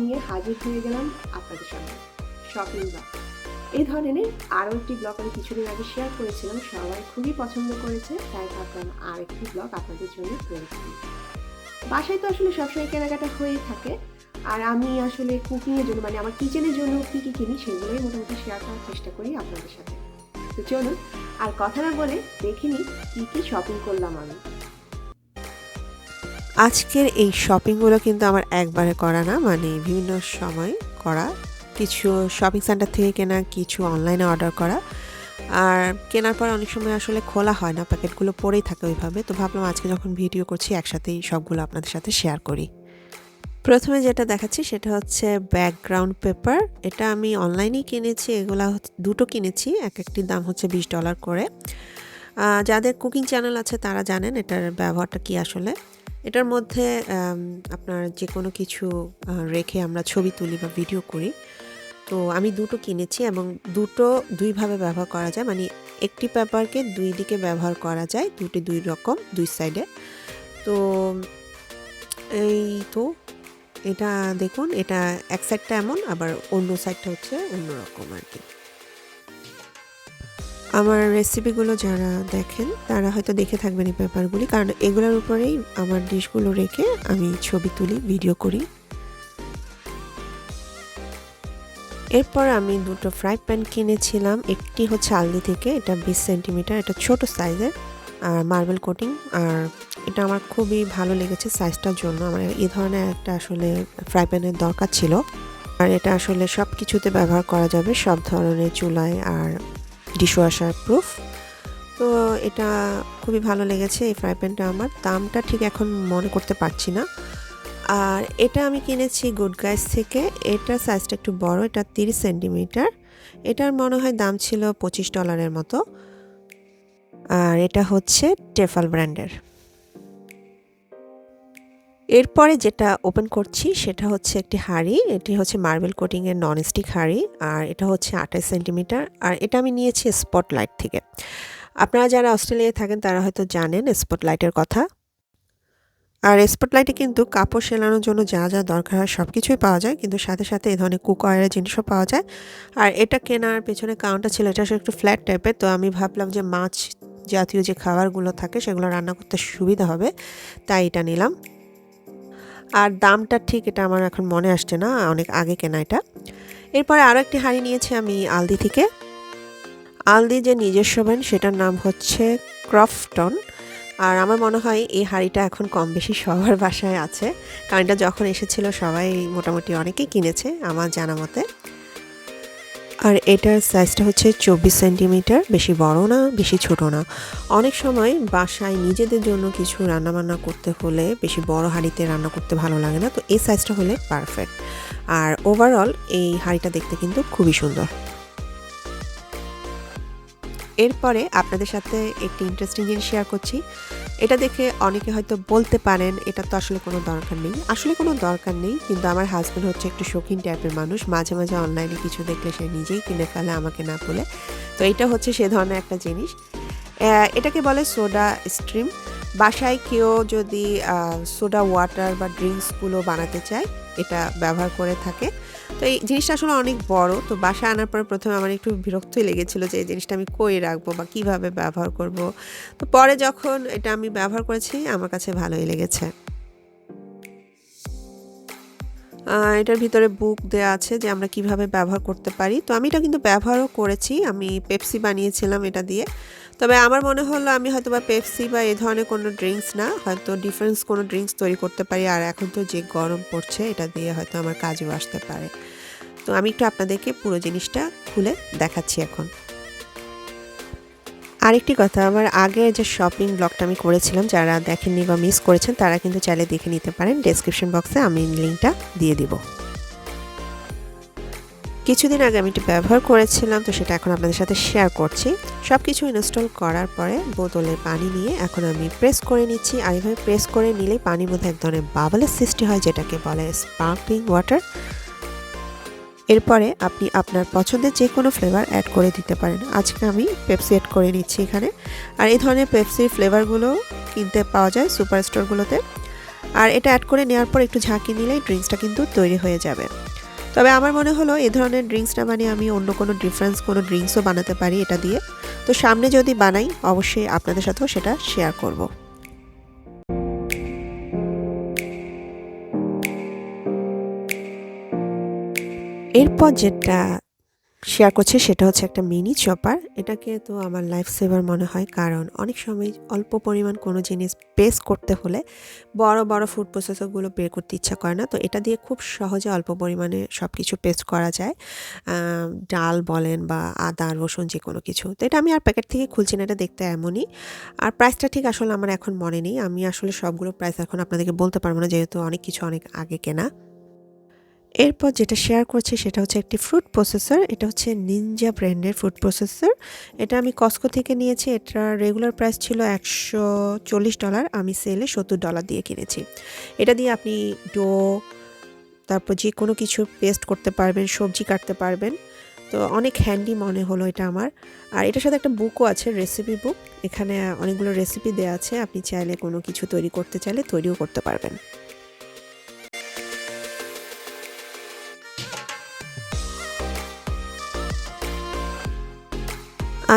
নিয়ে হাজির হয়ে গেলাম আপনাদের সামনে, শপিং ব্লগ। এই ধরনের আরও একটি ব্লগ আমি কিছুদিন আগে শেয়ার করেছিলাম, সবাই খুবই পছন্দ করেছে, তাই ভাবলাম আর একটি ব্লগ আপনাদের জন্য তৈরি করি। বাসায় তো আসলে সবসময় কেনাকাটা হয়েই থাকে, আর আমি আসলে কুকিংয়ের জন্য মানে আমার কিচেনের জন্য কী কী কিনি সেগুলোই মোটামুটি শেয়ার করার চেষ্টা করি আপনাদের সাথে। তো চলুন আর কথা না বলে দেখে নিই কী কী শপিং করলাম আমি। আজকের এই শপিংগুলো কিন্তু আমার একবারে করা না, মানে বিভিন্ন সময় করা। কিছু শপিং সেন্টার থেকে কেনা, কিছু অনলাইনে অর্ডার করা। আর কেনার পর অনেক সময় আসলে খোলা হয় না, প্যাকেটগুলো পড়েই থাকে ওইভাবে। তো ভাবলাম আজকে যখন ভিডিও করছি একসাথেই সবগুলো আপনাদের সাথে শেয়ার করি। প্রথমে যেটা দেখাচ্ছি সেটা হচ্ছে ব্যাকগ্রাউন্ড পেপার। এটা আমি অনলাইনেই কিনেছি, এগুলা দুটো কিনেছি, এক একটির দাম হচ্ছে $20 করে। যাদের কুকিং চ্যানেল আছে তারা জানেন এটার ব্যবহারটা কি আসলে। এটার মধ্যে আপনার যে কোনো কিছু রেখে আমরা ছবি তুলি বা ভিডিও করি। তো আমি দুটো কিনেছি এবং দুটো দুইভাবে ব্যবহার করা যায়, মানে একটি পেপারকে দুই দিকে ব্যবহার করা যায়, দুই রকম দুই সাইডে। তো এই তো এটা দেখুন, এটা এক সাইডটা এমন, আবার অন্য সাইডটা হচ্ছে অন্যরকম আর কি। আমার রেসিপিগুলো যারা দেখেন তারা হয়তো দেখে থাকবেন এই পেপারগুলি, কারণ এগুলোর উপরেই আমার ডিশগুলো রেখে আমি ছবি তুলি, ভিডিও করি। এরপর আমি দুটো ফ্রাই প্যান কিনেছিলাম। একটি হচ্ছে আলদি থেকে, এটা 20 সেন্টিমিটার, এটা ছোট সাইজের আর মার্বেল কোটিং। আর এটা আমার খুবই ভালো লেগেছে সাইজটার জন্য, আমার এই ধরনের একটা আসলে ফ্রাই প্যানের দরকার ছিল। আর এটা আসলে সব কিছুতে ব্যবহার করা যাবে, সব ধরনের চুলায়, আর ডিশওয়াশার প্রুফ। তো এটা খুবই ভালো লেগেছে এই ফ্রাই প্যানটা। আমার দামটা ঠিক এখন মনে করতে পারছি না। আর এটা আমি কিনেছি গুড গাইস থেকে, এটার সাইজটা একটু বড়, এটা 30 সেন্টিমিটার। এটার মনে হয় দাম ছিল $25 মতো। আর এটা হচ্ছে টেফাল ব্র্যান্ডের। এরপরে যেটা ওপেন করছি সেটা হচ্ছে একটি হাঁড়ি। এটি হচ্ছে মার্বেল কোটিংয়ের ননস্টিক হাঁড়ি, আর এটা হচ্ছে 28 সেন্টিমিটার। আর এটা আমি নিয়েছি স্পটলাইট থেকে। আপনারা যারা অস্ট্রেলিয়ায় থাকেন তারা হয়তো জানেন স্পটলাইটের কথা। আর স্পটলাইটে কিন্তু কাপড় সেলানোর জন্য যা যা দরকার হয় সব কিছুই পাওয়া যায়, কিন্তু সাথে সাথে এই ধরনের কুকওয়্যারের জিনিসও পাওয়া যায়। আর এটা কেনার পেছনে কারণটা ছিল এটা আসলে একটু ফ্ল্যাট টাইপের, তো আমি ভাবলাম যে মাছ জাতীয় যে খাবারগুলো থাকে সেগুলো রান্না করতে সুবিধা হবে, তাই এটা নিলাম। আর দামটা ঠিক এটা আমার এখন মনে আসছে না, অনেক আগে কেনা এটা। এরপরে আরও একটি হাঁড়ি নিয়েছি আমি আলদি থেকে। আলদি যে নিজস্ব ব্র্যান্ড সেটার নাম হচ্ছে ক্রফটন। আর আমার মনে হয় এই হাঁড়িটা এখন কম বেশি সবার বাসায় আছে, কারণ এটা যখন এসেছিল সবাই মোটামুটি অনেকেই কিনেছে আমার জানা মতে। আর এটার সাইজটা হচ্ছে 24 সেন্টিমিটার, বেশি বড় না বেশি ছোট না। অনেক সময় বাসায় নিজেদের জন্য কিছু রান্নাবান্না করতে হলে বেশি বড় হাঁড়িতে রান্না করতে ভালো লাগে না, তো এই সাইজটা হলে পারফেক্ট। আর ওভারঅল এই হাঁড়িটা দেখতে কিন্তু খুবই সুন্দর। এরপরে আপনাদের সাথে একটি ইন্টারেস্টিং জিনিস শেয়ার করছি। এটা দেখে অনেকে হয়তো বলতে পারেন এটা তো আসলে কোনো দরকার নেই। আসলে কোনো দরকার নেই, কিন্তু আমার হাজব্যান্ড হচ্ছে একটু শৌখিন টাইপের মানুষ, মাঝে মাঝে অনলাইনে কিছু দেখলে সে নিজেই কিনে ফেলে আমাকে না বলে। তো এটা হচ্ছে সে ধরনের একটা জিনিস। এটাকে বলে সোডা স্ট্রিম। বাসায় কেউ যদি সোডা ওয়াটার বা ড্রিঙ্কসগুলো বানাতে চায় এটা ব্যবহার করে থাকে। তো এই জিনিসটা আসলে অনেক বড়, তো বাসায় আনার পরে প্রথমে আমার একটু বিরক্তই লেগেছিলো যে এই জিনিসটা আমি কই রাখবো বা কিভাবে ব্যবহার করব। তো পরে যখন এটা আমি ব্যবহার করেছি আমার কাছে ভালোই লেগেছে। এটার ভিতরে বুক দেওয়া আছে যে আমরা কিভাবে ব্যবহার করতে পারি। তো আমি এটা কিন্তু ব্যবহারও করেছি, আমি পেপসি বানিয়েছিলাম এটা দিয়ে। তবে আমার মনে হলো আমি হয়তো বা পেপসি বা এই ধরনের কোনো ড্রিঙ্কস না, হয়তো ডিফারেন্স কোনো ড্রিঙ্কস তৈরি করতে পারি। আর এখন তো যে গরম পড়ছে এটা দিয়ে হয়তো আমার কাজেও আসতে পারে। তো আমি একটু আপনাদেরকে পুরো জিনিসটা খুলে দেখাচ্ছি এখন। আরেকটি কথা, আমার আগে যে শপিং ব্লগটা আমি করেছিলাম, যারা দেখেননি বা মিস করেছেন তারা কিন্তু চাইলে দেখে নিতে পারেন, ডেসক্রিপশন বক্সে আমি লিঙ্কটা দিয়ে দিব। কিছুদিন আগে আমি এটি ব্যবহার করেছিলাম, তো সেটা এখন আপনাদের সাথে শেয়ার করছি। সব কিছু ইনস্টল করার পরে বোতলে পানি নিয়ে এখন আমি প্রেস করে নিচ্ছি। আর এইভাবে প্রেস করে নিলেই পানির মধ্যে এক ধরনের বাবলের সৃষ্টি হয়, যেটাকে বলে স্পার্কলিং ওয়াটার। এরপরে আপনি আপনার পছন্দের যে কোনো ফ্লেভার অ্যাড করে দিতে পারেন। আজকে আমি পেপসি অ্যাড করে নিচ্ছি এখানে। আর এই ধরনের পেপসির ফ্লেভারগুলো কিনতে পাওয়া যায় সুপার স্টোরগুলোতে। আর এটা অ্যাড করে নেওয়ার পর একটু ঝাঁকি নিলেই ড্রিঙ্কসটা কিন্তু তৈরি হয়ে যাবে। তবে আমার মনে হলো এই ধরনের ড্রিঙ্কসটা বানিয়ে আমি অন্য কোনো ডিফারেন্স কোনো ড্রিঙ্কসও বানাতে পারি এটা দিয়ে। তো সামনে যদি বানাই অবশ্যই আপনাদের সাথেও সেটা শেয়ার করব। এরপর যেটা শেয়ার করছি সেটা হচ্ছে একটা মিনি চপার। এটাকে তো আমার লাইফ সেভার মনে হয়, কারণ অনেক সময় অল্প পরিমাণ কোনো জিনিস পেস্ট করতে হলে বড় বড় ফুড প্রসেসরগুলো বের করতে ইচ্ছা করে না। তো এটা দিয়ে খুব সহজে অল্প পরিমাণে সব কিছু পেস্ট করা যায়, ডাল বলেন বা আদা রসুন যে কোনো কিছু। তো এটা আমি আর প্যাকেট থেকে খুলছি না, এটা দেখতে এমনই। আর প্রাইসটা ঠিক আসলে আমার এখন মনে নেই, আমি আসলে সবগুলো প্রাইস এখন আপনাদেরকে বলতে পারবো না, যেহেতু অনেক কিছু অনেক আগে কেনা। এরপর যেটা শেয়ার করছি সেটা হচ্ছে একটি ফুড প্রসেসর। এটা হচ্ছে নিনজা ব্র্যান্ডের ফুড প্রসেসর। এটা আমি কস্কো থেকে নিয়েছি। এটার রেগুলার প্রাইস ছিল $140, আমি সেলে $70 দিয়ে কিনেছি। এটা দিয়ে আপনি ডো, তারপর যে কোনো কিছু পেস্ট করতে পারবেন, সবজি কাটতে পারবেন। তো অনেক হ্যান্ডি মনে হলো এটা আমার। আর এটার সাথে একটা বুকও আছে, রেসিপি বুক। এখানে অনেকগুলো রেসিপি দেওয়া আছে, আপনি চাইলে কোনো কিছু তৈরি করতে চাইলে তৈরিও করতে পারবেন।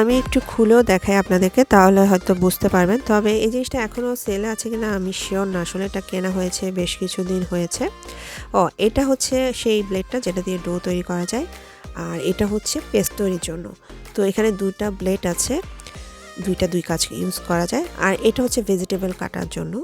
আমি একটু খুলেও দেখাই আপনাদেরকে, তাহলে হয়তো বুঝতে পারবেন। তবে এই জিনিসটা এখনও সেলে আছে কিনা আমি শিওর না, আসলে এটা কেনা হয়েছে বেশ কিছুদিন হয়েছে। এটা হচ্ছে সেই ব্লেডটা যেটা দিয়ে ডো তৈরি করা যায়, আর এটা হচ্ছে পেস্ট তৈরির জন্য। তো এখানে দুইটা ব্লেড আছে, দুই কাজ ইউজ করা যায়। আর এটা হচ্ছে ভেজিটেবল কাটার জন্য,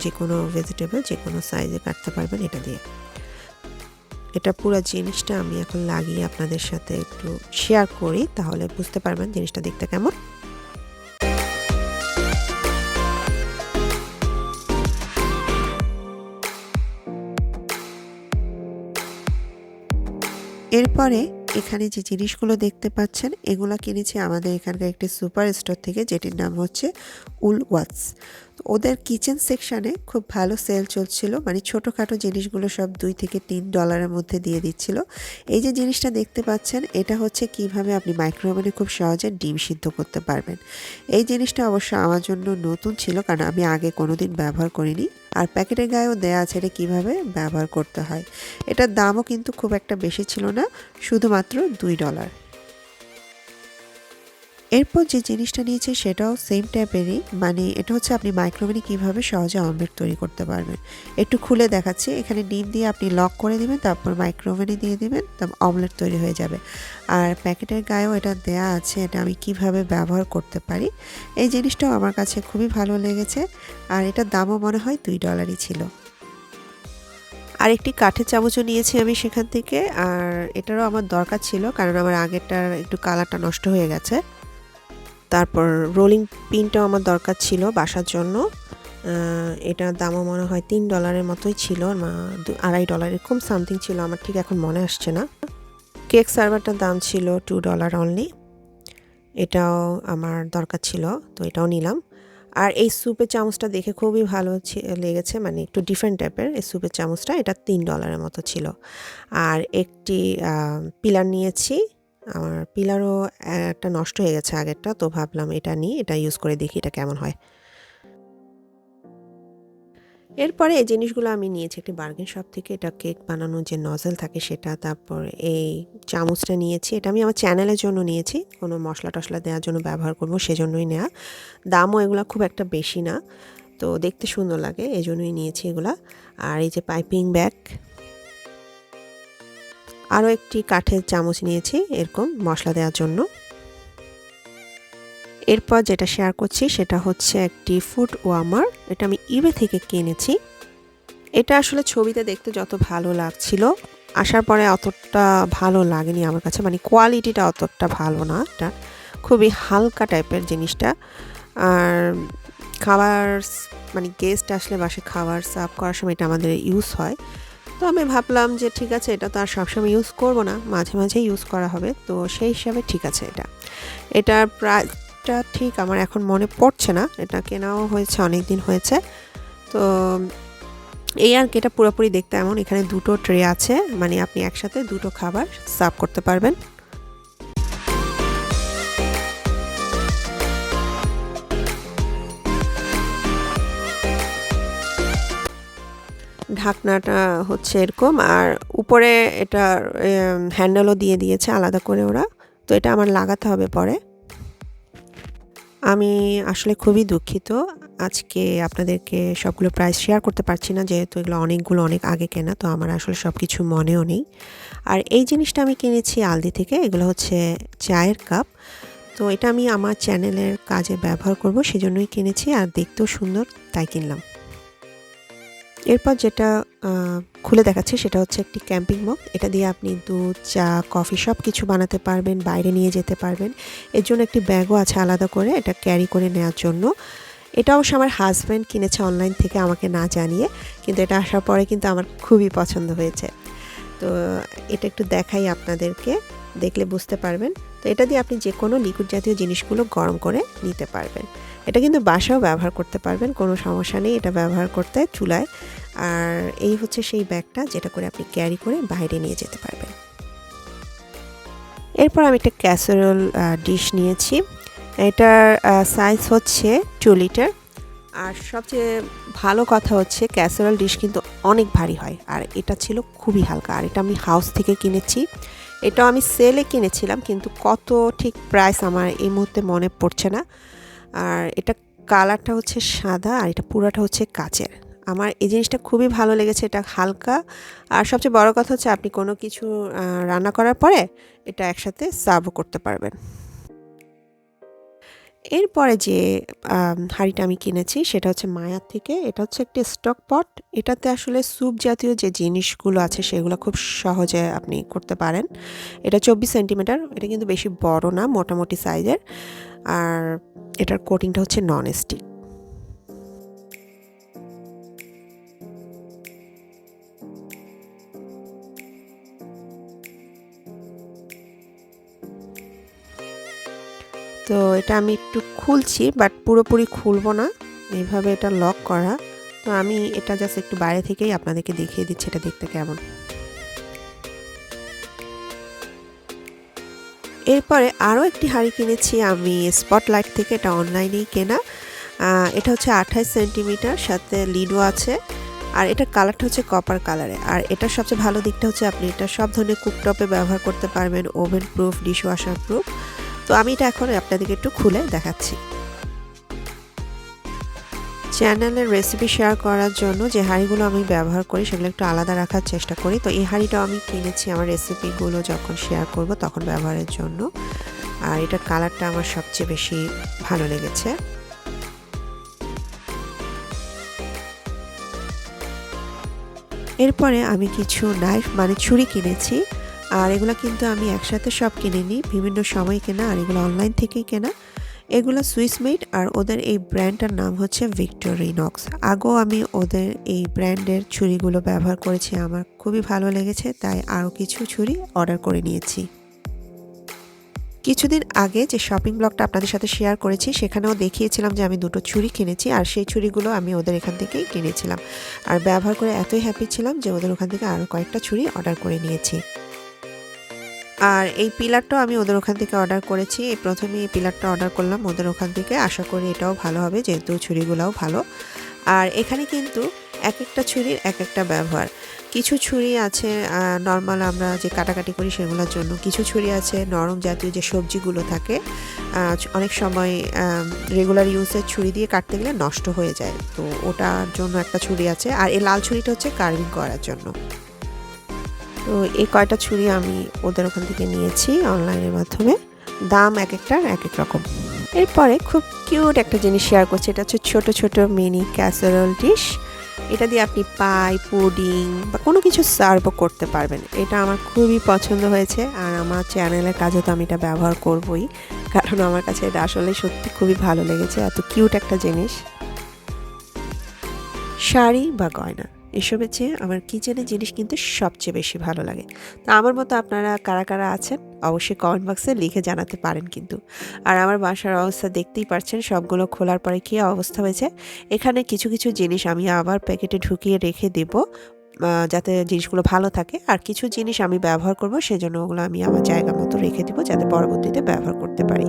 যে কোনো ভেজিটেবল যে কোনো সাইজে কাটতে পারবেন এটা দিয়ে। এটা পুরো জিনিসটা আমি এখন লাগিয়ে আপনাদের সাথে একটু শেয়ার করি, তাহলে বুঝতে পারবেন জিনিসটা দেখতে কেমন। এরপরে এখানে যে জিনিসগুলো দেখতে পাচ্ছেন এগুলো কিনেছি আমাদের এখানকার একটি সুপার স্টোর থেকে, যেটির নাম হচ্ছে উলওয়াটস। তো ওদের কিচেন সেকশানে খুব ভালো সেল চলছিল, মানে ছোটোখাটো জিনিসগুলো সব $2 থেকে $3 মধ্যে দিয়ে দিচ্ছিল। এই যে জিনিসটা দেখতে পাচ্ছেন এটা হচ্ছে কিভাবে আপনি মাইক্রোওভেনে খুব সহজে ডিম সিদ্ধ করতে পারবেন। এই জিনিসটা অবশ্য আমার জন্য নতুন ছিল, কারণ আমি আগে কোনোদিন ব্যবহার করিনি। আর প্যাকেটের গায়েও দেয়া আছে এটা কীভাবে ব্যবহার করতে হয়। এটার দামও কিন্তু খুব একটা বেশি ছিল না, শুধুমাত্র $2। এরপর যে জিনিসটা নিয়েছি সেটাও সেম টাইপেরই, মানে এটা হচ্ছে আপনি মাইক্রোওভেনে কীভাবে সহজে অমলেট তৈরি করতে পারবেন। একটু খুলে দেখাচ্ছি। এখানে ডিম দিয়ে আপনি লক করে দিবেন, তারপর মাইক্রোওভেনে দিয়ে দিবেন, তারপর অমলেট তৈরি হয়ে যাবে। আর প্যাকেটের গায়েও এটা দেয়া আছে, এটা আমি কিভাবে ব্যবহার করতে পারি। এই জিনিসটাও আমার কাছে খুবই ভালো লেগেছে, আর এটার দামও মনে হয় $2 ছিল। আর একটি কাঠের চামচও নিয়েছি আমি সেখান থেকে, আর এটারও আমার দরকার ছিল, কারণ আমার আগেরটার একটু কালারটা নষ্ট হয়ে গেছে। তারপর রোলিং পিনটাও আমার দরকার ছিল বাসার জন্য। এটার দামও মনে হয় $3 মতোই ছিল, না $2.5 এরকম সামথিং ছিল, আমার ঠিক এখন মনে আসছে না। কেক সার্ভারটার দাম ছিল $2 অনলি, এটাও আমার দরকার ছিল, তো এটাও নিলাম। আর এই স্যুপের চামচটা দেখে খুবই ভালো লেগেছে, মানে একটু ডিফারেন্ট টাইপের এই স্যুপের চামচটা, এটা $3 মতো ছিল। আর একটি পিলার নিয়েছি, আমার পিলারও একটা নষ্ট হয়ে গেছে আগেরটা, তো ভাবলাম এটা নিই, এটা ইউজ করে দেখি এটা কেমন হয়। এরপরে এই জিনিসগুলো আমি নিয়েছি একটি বার্গেন শপ থেকে, এটা কেক বানানোর যে নজেল থাকে সেটা। তারপর এই চামচটা নিয়েছি, এটা আমি আমার চ্যানেলের জন্য নিয়েছি, কোনো মশলা টশলা দেওয়ার জন্য ব্যবহার করব সেজন্যই নেওয়া। দামও এগুলো খুব একটা বেশি না, তো দেখতে সুন্দর লাগে এই জন্যই নিয়েছি এগুলা। আর এই যে পাইপিং ব্যাগ, আরও একটি কাঠের চামচ নিয়েছি এরকম মশলা দেওয়ার জন্য। এরপর যেটা শেয়ার করছি সেটা হচ্ছে একটি ফুড ওয়ার্মার, এটা আমি ইবে থেকে কিনেছি। এটা আসলে ছবিতে দেখতে যত ভালো লাগছিল, আসার পরে অতটা ভালো লাগেনি আমার কাছে, মানে কোয়ালিটিটা অতটা ভালো না, এটা খুবই হালকা টাইপের জিনিসটা। আর খাবার, মানে গেস্ট আসলে বাসে খাবার সার্ভ করার সময় এটা আমাদের ইউজ হয়। তো আমি ভাবলাম যে ঠিক আছে, এটা তো আর সবসময় ইউজ করব না, মাঝে মাঝে ইউজ করা হবে, তো সেই হিসাবে ঠিক আছে। এটার প্রাইসটা ঠিক আমার এখন মনে পড়ছে না, এটা কেনাও হয়েছে অনেক দিন হয়েছে। তো এই আর কি, এটা পুরোপুরি দেখতে এমন। এখানে দুটো ট্রে আছে, মানে আপনি একসাথে দুটো খাবার সার্ভ করতে পারবেন। ঢাকনাটা হচ্ছে এরকম, আর উপরে এটা হ্যান্ডেলও দিয়ে দিয়েছে আলাদা করে ওরা। তো এটা আমার লাগাতে হবে পরে। আমি আসলে খুবই দুঃখিত, আজকে আপনাদেরকে সবগুলো প্রাইস শেয়ার করতে পারছি না, যেহেতু এগুলো অনেক আগে কেনা, তো আমার আসলে সব কিছু মনেও নেই। আর এই জিনিসটা আমি কিনেছি আলদি থেকে, এগুলো হচ্ছে চায়ের কাপ। তো এটা আমি আমার চ্যানেলের কাজে ব্যবহার করব, সেজন্যই কিনেছি, আর দেখতেও সুন্দর তাই কিনলাম। এরপর যেটা খুলে দেখাচ্ছি সেটা হচ্ছে একটি ক্যাম্পিং মগ। এটা দিয়ে আপনি দুধ, চা, কফি সব কিছু বানাতে পারবেন, বাইরে নিয়ে যেতে পারবেন। এর জন্য একটি ব্যাগও আছে আলাদা করে, এটা ক্যারি করে নেওয়ার জন্য। এটা অবশ্য আমার হাজব্যান্ড কিনেছে অনলাইন থেকে আমাকে না জানিয়ে, কিন্তু এটা আসার পরে কিন্তু আমার খুবই পছন্দ হয়েছে। তো এটা একটু দেখাই আপনাদেরকে, দেখলে বুঝতে পারবেন। তো এটা দিয়ে আপনি যে কোনো লিকুইড জাতীয় জিনিসগুলো গরম করে নিতে পারবেন। এটা কিন্তু বাসাও ব্যবহার করতে পারবেন, কোনো সমস্যা নেই এটা ব্যবহার করতে চুলায়। আর এই হচ্ছে সেই ব্যাগটা যেটা করে আপনি ক্যারি করে বাইরে নিয়ে যেতে পারবেন। এরপর আমি একটা ক্যাসারোল ডিশ নিয়েছি। এটার সাইজ হচ্ছে 2 লিটার। আর সবচেয়ে ভালো কথা হচ্ছে ক্যাসারোল ডিশ কিন্তু অনেক ভারী হয়, আর এটা ছিল খুবই হালকা। আর এটা আমি হাউস থেকে কিনেছি, এটা আমি সেলে কিনেছিলাম, কিন্তু কত ঠিক প্রাইস আমার এই মুহূর্তে মনে পড়ছে না। আর এটা কালারটা হচ্ছে সাদা, আর এটা পুরোটা হচ্ছে কাচের। আমার এই জিনিসটা খুবই ভালো লেগেছে, এটা হালকা। আর সবচেয়ে বড় কথা হচ্ছে আপনি কোনো কিছু রান্না করার পরে এটা একসাথে সার্ভও করতে পারবেন। এরপরে যে হাঁড়িটা আমি কিনেছি সেটা হচ্ছে মায়ার থেকে। এটা হচ্ছে একটি স্টক পট। এটাতে আসলে স্যুপ জাতীয় যে জিনিসগুলো আছে সেগুলো খুব সহজে আপনি করতে পারেন। এটা 24 সেন্টিমিটার, এটা কিন্তু বেশি বড় না, মোটামুটি সাইজের। আর এটার কোটিংটা হচ্ছে নন স্টিক। তো এটা আমি একটু খুলছি, বাট পুরোপুরি খুলবো না, এইভাবে এটা লক করা। তো আমি এটা জাস্ট একটু বাইরে থেকেই আপনাদেরকে দেখিয়ে দিচ্ছি এটা দেখতে কেমন। এরপরে আরও একটি হাঁড়ি কিনেছি আমি স্পটলাইট থেকে, এটা অনলাইনেই কেনা। এটা হচ্ছে 28 সেন্টিমিটার, সাথে লিডও আছে। আর এটার কালারটা হচ্ছে কপার কালারে। আর এটার সবচেয়ে ভালো দিকটা হচ্ছে আপনি এটা সব ধরনের কুকটপে ব্যবহার করতে পারবেন, ওভেন প্রুফ, ডিশওয়াশার প্রুফ। তো আমি এটা এখন আপনাদেরকে একটু খুলে দেখাচ্ছি। চ্যানেলের রেসিপি শেয়ার করার জন্য যে হাঁড়িগুলো আমি ব্যবহার করি সেগুলো একটু আলাদা রাখার চেষ্টা করি। তো এই হাঁড়িটাও আমি কিনেছি আমার রেসিপিগুলো যখন শেয়ার করব তখন ব্যবহারের জন্য। আর এটার কালারটা আমার সবচেয়ে বেশি ভালো লেগেছে। এরপরে আমি কিছু নাইফ মানে ছুরি কিনেছি। আর এগুলো কিন্তু আমি একসাথে সব কিনে নিই, বিভিন্ন সময় কেনা, আর এগুলো অনলাইন থেকেই কেনা। এগুলো সুইস মেড, আর ওদের এই ব্র্যান্ডটার নাম হচ্ছে ভিক্টোরিনক্স। আগেও আমি ওদের এই ব্র্যান্ডের ছুরিগুলো ব্যবহার করেছি, আমার খুবই ভালো লেগেছে, তাই আরও কিছু ছুরি অর্ডার করে নিয়েছি। কিছুদিন আগে যে শপিং ব্লগটা আপনাদের সাথে শেয়ার করেছি সেখানেও দেখিয়েছিলাম যে আমি দুটো ছুরি কিনেছি, আর সেই ছুরিগুলো আমি ওদের এখান থেকেই কিনেছিলাম। আর ব্যবহার করে এতই হ্যাপি ছিলাম যে ওদের ওখান থেকে আরও কয়েকটা ছুরি অর্ডার করে নিয়েছি। আর এই পিলারটাও আমি ওদের ওখান থেকে অর্ডার করেছি। প্রথমে এই পিলারটা অর্ডার করলাম ওদের ওখান থেকে, আশা করি এটাও ভালো হবে, যেহেতু ছুরিগুলোও ভালো। আর এখানে কিন্তু এক একটা ছুরির এক একটা ব্যবহার। কিছু ছুরি আছে নর্মাল আমরা যে কাটাকাটি করি সেগুলোর জন্য, কিছু ছুরি আছে নরম জাতীয় যে সবজিগুলো থাকে, অনেক সময় রেগুলার ইউজের ছুরি দিয়ে কাটতে গেলে নষ্ট হয়ে যায়, তো ওটার জন্য একটা ছুরি আছে। আর এই লাল ছুরিটা হচ্ছে কার্ভিং করার জন্য। তো এই কয়টা ছুরি আমি ওদের ওখান থেকে নিয়েছি অনলাইনের মাধ্যমে। দাম এক একটার এক এক রকম। এরপরে খুব কিউট একটা জিনিস শেয়ার করছি, এটা হচ্ছে ছোট ছোট মিনি ক্যাসারোল ডিশ। এটা দিয়ে আপনি পাই, পুডিং বা কোনো কিছু সার্ভও করতে পারবেন। এটা আমার খুবই পছন্দ হয়েছে, আর আমার চ্যানেলের কাজে তো আমি এটা ব্যবহার করবই, কারণ আমার কাছে এটা আসলে সত্যি খুবই ভালো লেগেছে, এত কিউট একটা জিনিস। শাড়ি বা গয়না এসবের চেয়ে আমার কিচেনের জিনিস কিন্তু সবচেয়ে বেশি ভালো লাগে। তো আমার মতো আপনারা কারা কারা আছেন অবশ্যই কমেন্ট বক্সে লিখে জানাতে পারেন কিন্তু। আর আমার বাসার অবস্থা দেখতেই পাচ্ছেন, সবগুলো খোলার পরে কী অবস্থা হয়েছে। এখানে কিছু কিছু জিনিস আমি আবার প্যাকেটে ঢুকিয়ে রেখে দেব, যাতে জিনিসগুলো ভালো থাকে। আর কিছু জিনিস আমি ব্যবহার করব, সেজন্য ওগুলো আমি আমার জায়গা মতো রেখে দেবো, যাতে পরবর্তীতে ব্যবহার করতে পারি।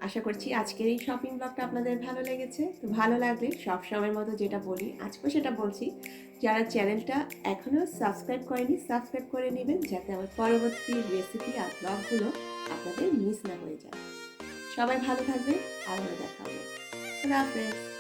আশা করছি করছি আজকের এই শপিং ব্লগটা আপনাদের ভালো লেগেছে। তো ভালো লাগলে সবসময়ের মতো যেটা বলি আজকেও সেটা বলছি, যারা চ্যানেলটা এখনও সাবস্ক্রাইব করেনি সাবস্ক্রাইব করে নেবেন, যাতে আমার পরবর্তী রেসিপি আর ব্লগগুলো আপনাদের মিস না হয়ে যায়। সবাই ভালো থাকবেন, আবারও দেখা হবে। খুদা হাফেজ।